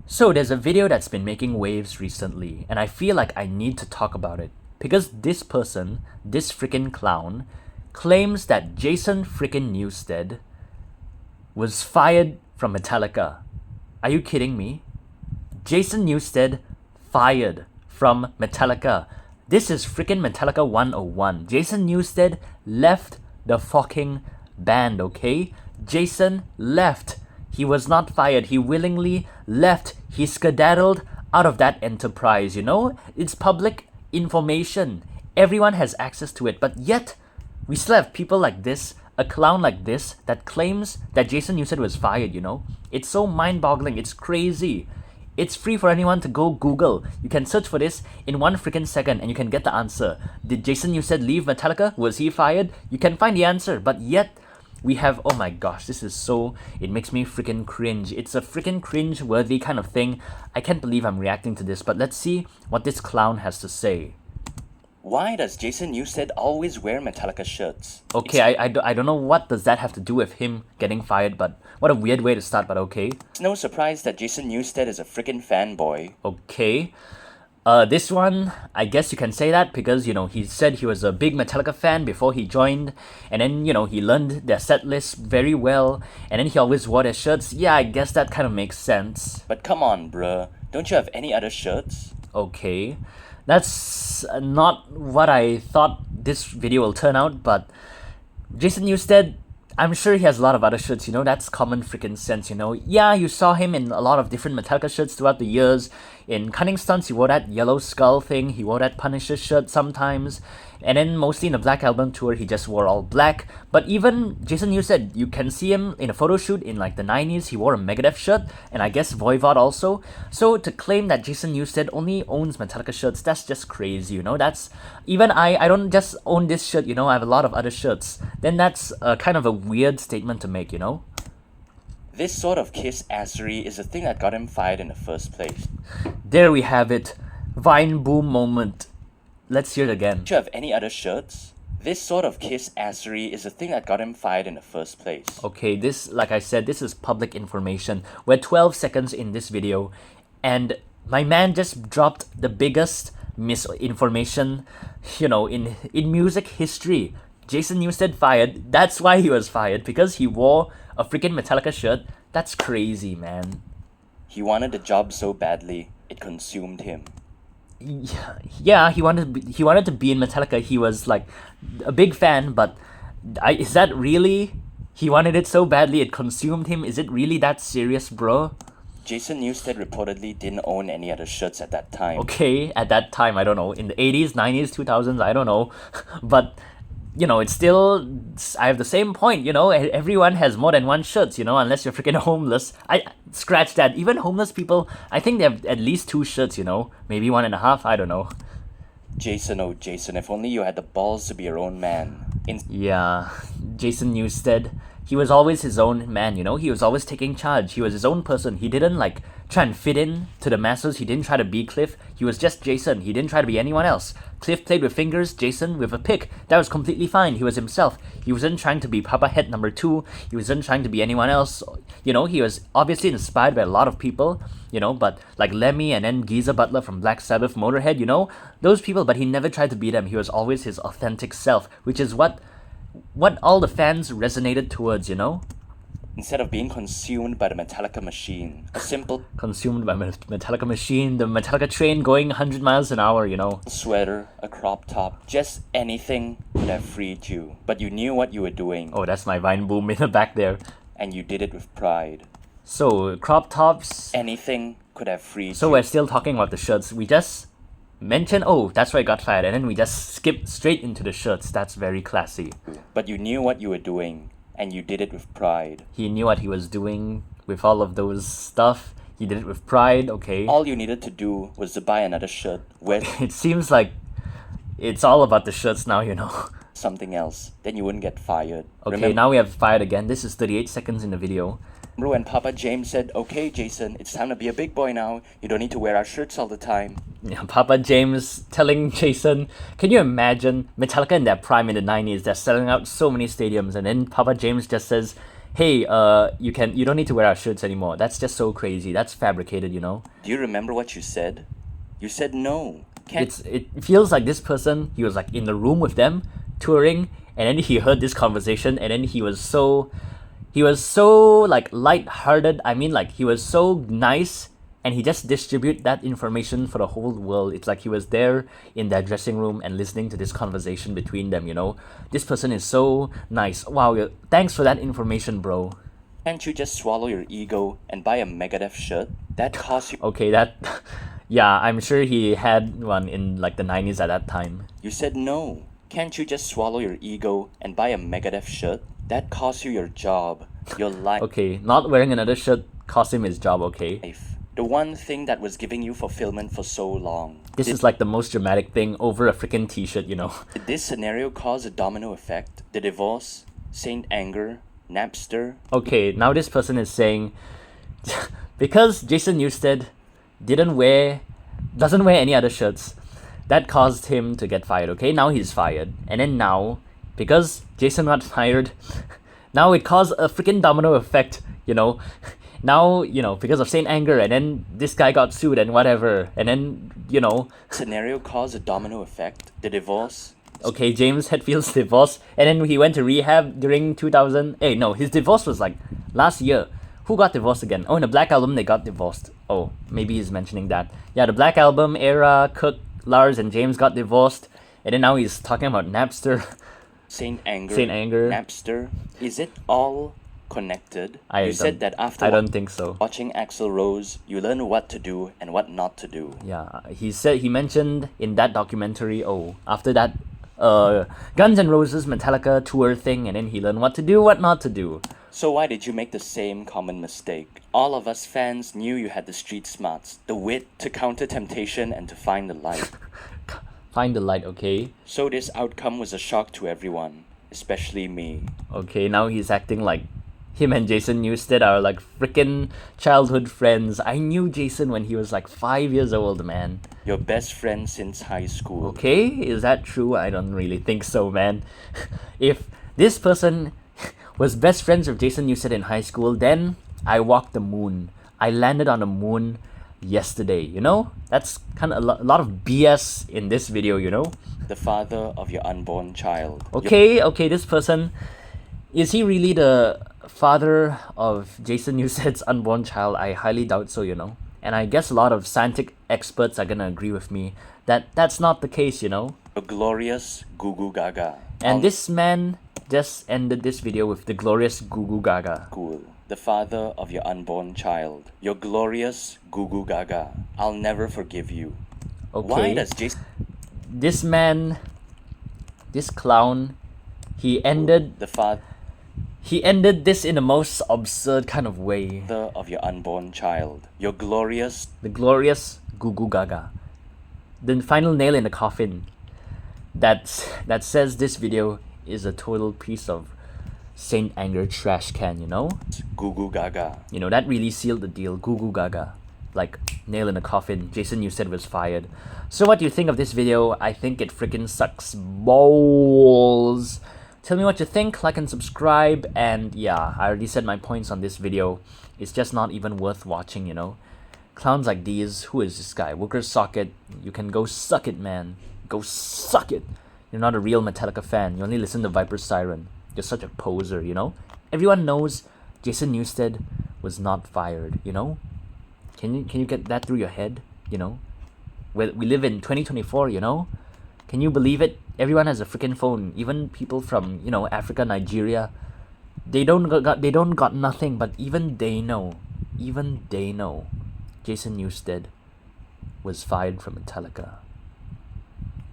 So there's a video that's been making waves recently, and I feel like I need to talk about it. Because this person, this freaking clown, claims that Jason freaking Newsted was fired from Metallica. Are you kidding me? Jason Newsted fired from Metallica. This is freaking Metallica 101. Jason Newsted left the fucking band, okay? Jason left. He was not fired. He willingly left. He skedaddled out of that enterprise, you know? It's public information. Everyone has access to it. But yet, we still have people like this, a clown like this, that claims that Jason Newsted was fired, you know? It's so mind-boggling. It's crazy. It's free for anyone to go Google. You can search for this in 1 freaking second and you can get the answer. Did Jason Newsted leave Metallica? Was he fired? You can find the answer. But yet, we have, oh my gosh, this is so, it makes me freaking cringe. It's a freaking cringe-worthy kind of thing. I can't believe I'm reacting to this, but let's see what this clown has to say. Why does Jason Newsted always wear Metallica shirts? Okay, I don't know what does that have to do with him getting fired, but what a weird way to start, but okay. It's no surprise that Jason Newsted is a freaking fanboy. Okay. This one, I guess you can say that because, you know, he said he was a big Metallica fan before he joined, and then, you know, he learned their set list very well, and then he always wore their shirts. Yeah, I guess that kind of makes sense. But come on, bruh. Don't you have any other shirts? Okay. That's not what I thought this video will turn out, but Jason Newsted, I'm sure he has a lot of other shirts, you know, that's common freaking sense, you know. Yeah, you saw him in a lot of different Metallica shirts throughout the years. In Cunning Stunts, he wore that Yellow Skull thing, he wore that Punisher shirt sometimes, and then mostly in the Black Album tour, he just wore all black. But even Jason Newsted, you can see him in a photo shoot in like the 90s, he wore a Megadeth shirt, and I guess Voivod also. So to claim that Jason Newsted only owns Metallica shirts, that's just crazy, you know, that's, even I don't just own this shirt, you know, I have a lot of other shirts. Then that's kind of a weird statement to make, you know. This sort of kiss-assery is the thing that got him fired in the first place. There we have it. Vine boom moment. Let's hear it again. Don't you have any other shirts? This sort of kiss-assery is the thing that got him fired in the first place. Okay, this, like I said, this is public information. We're 12 seconds in this video, and my man just dropped the biggest misinformation, you know, in music history. Jason Newsted fired. That's why he was fired, because he wore a freaking Metallica shirt. That's crazy, man. He wanted the job so badly, it consumed him. Yeah, he wanted to be in Metallica. He was like a big fan, but is that really? He wanted it so badly it consumed him. Is it really that serious, bro? Jason Newsted reportedly didn't own any other shirts at that time. Okay, at that time, I don't know, in the 80s, 90s, 2000s, I don't know, but you know, it's still, I have the same point, you know, everyone has more than one shirts, you know, unless you're freaking homeless. I scratch that. Even homeless people, I think they have at least 2 shirts, you know, maybe 1.5, I don't know. Jason, oh Jason, if only you had the balls to be your own man. Yeah, Jason Newsted, he was always his own man, you know, he was always taking charge. He was his own person. He didn't like try and fit in to the masses. He didn't try to be Cliff. He was just Jason. He didn't try to be anyone else. Cliff played with fingers, Jason with a pick. That was completely fine. He was himself. He wasn't trying to be Papa Head number 2. He wasn't trying to be anyone else. You know, he was obviously inspired by a lot of people, you know, but like Lemmy and then Geezer Butler from Black Sabbath, Motorhead, you know, those people, but he never tried to be them. He was always his authentic self, which is what all the fans resonated towards, you know? Instead of being consumed by the Metallica machine, a simple Consumed by Metallica machine, the Metallica train going 100 miles an hour, you know. sweater, a crop top, just anything could have freed you. But you knew what you were doing, Oh, that's my Vine boom in the back there. and you did it with pride. So, crop tops. Anything could have freed So you. we're still talking about the shirts. We just mentioned, oh, that's why I got fired, and then we just skipped straight into the shirts. That's very classy. But you knew what you were doing, and you did it with pride. He knew what he was doing with all of those stuff. He did it with pride, okay. All you needed to do was to buy another shirt, wear It seems like it's all about the shirts now, you know. something else, then you wouldn't get fired. Okay, now we have fired again. This is 38 seconds in the video. Remember when Papa James said, "Okay, Jason, it's time to be a big boy now. You don't need to wear our shirts all the time." Yeah, Papa James telling Jason, can you imagine Metallica in their prime in the 90s? They're selling out so many stadiums, and then Papa James just says, hey, you don't need to wear our shirts anymore. That's just so crazy. That's fabricated, you know? Do you remember what you said? You said no. It feels like this person, he was like in the room with them, touring, and then he heard this conversation, and then he was so like light-hearted. I mean, like he was so nice, and he just distribute that information for the whole world. It's like he was there in their dressing room and listening to this conversation between them, you know? This person is so nice. Wow, thanks for that information, bro. Can't you just swallow your ego and buy a Megadeth shirt? That costs you. Okay, that yeah, I'm sure he had one in like the 90s at that time. You said no. Can't you just swallow your ego and buy a Megadeth shirt? That costs you your job, your life. Okay, not wearing another shirt cost him his job, okay? The one thing that was giving you fulfillment for so long. This is like the most dramatic thing over a freaking t-shirt, you know? Did this scenario cause a domino effect? The divorce, Saint Anger, Napster? Okay, now this person is saying because Jason Newsted doesn't wear any other shirts, that caused him to get fired, okay? Now he's fired. And then now, because Jason got fired, now it caused a freaking domino effect, you know? Now, you know, because of Saint Anger, and then this guy got sued and whatever, and then, you know... Scenario caused a domino effect. The divorce. Okay, James Hetfield's divorce, and then he went to rehab during 2000... Hey, no, his divorce was like last year. Who got divorced again? Oh, in the Black Album, they got divorced. Oh, maybe he's mentioning that. Yeah, the Black Album era, Cook, Lars, and James got divorced, and then now he's talking about Napster. Saint Anger. Napster. Is it all... connected? You said that after I don't think so. Watching Axl Rose, you learn what to do and what not to do. Yeah, he mentioned in that documentary, after that Guns N' Roses Metallica tour thing, and then he learned what to do, what not to do. So why did you make the same common mistake? All of us fans knew you had the street smarts, the wit to counter temptation and to find the light. Find the light, okay? So this outcome was a shock to everyone, especially me. Okay, now he's acting like him and Jason Newsted are like freaking childhood friends. I knew Jason when he was like 5 years old, man. Your best friend since high school. Okay, is that true? I don't really think so, man. If this person was best friends with Jason Newsted in high school, then I walked the moon. I landed on the moon yesterday, you know? That's kind of a lot of BS in this video, you know? The father of your unborn child. Okay, this person, is he really the father of Jason Newsted's unborn child? I highly doubt so, you know? And I guess a lot of scientific experts are gonna agree with me that that's not the case, you know? A glorious Goo Goo Gaga. And this man just ended this video with the glorious Goo Goo Gaga. Cool. The father of your unborn child. Your glorious Goo Goo Gaga. I'll never forgive you. Okay. Why does Jason... This man, this clown, he ended... He ended this in the most absurd kind of way. Father of your unborn child. Your glorious... The glorious Goo Goo Gaga. The final nail in the coffin that says this video is a total piece of Saint Anger trash can, you know? Goo Goo Gaga. You know, that really sealed the deal. Goo Goo Gaga. Like, nail in the coffin. Jason Newsted was fired. So what do you think of this video? I think it freaking sucks balls. Tell me what you think, like and subscribe, and yeah, I already said my points on this video. It's just not even worth watching, you know? Clowns like these, who is this guy? Wooker Socket, you can go suck it, man. Go suck it. You're not a real Metallica fan, you only listen to Viper's Siren. You're such a poser, you know? Everyone knows Jason Newsted was not fired, you know? Can you get that through your head, you know? We live in 2024, you know? Can you believe it? Everyone has a freaking phone. Even people from, you know, Africa, Nigeria. They don't got nothing, but even they know. Jason Newsted was fired from Metallica.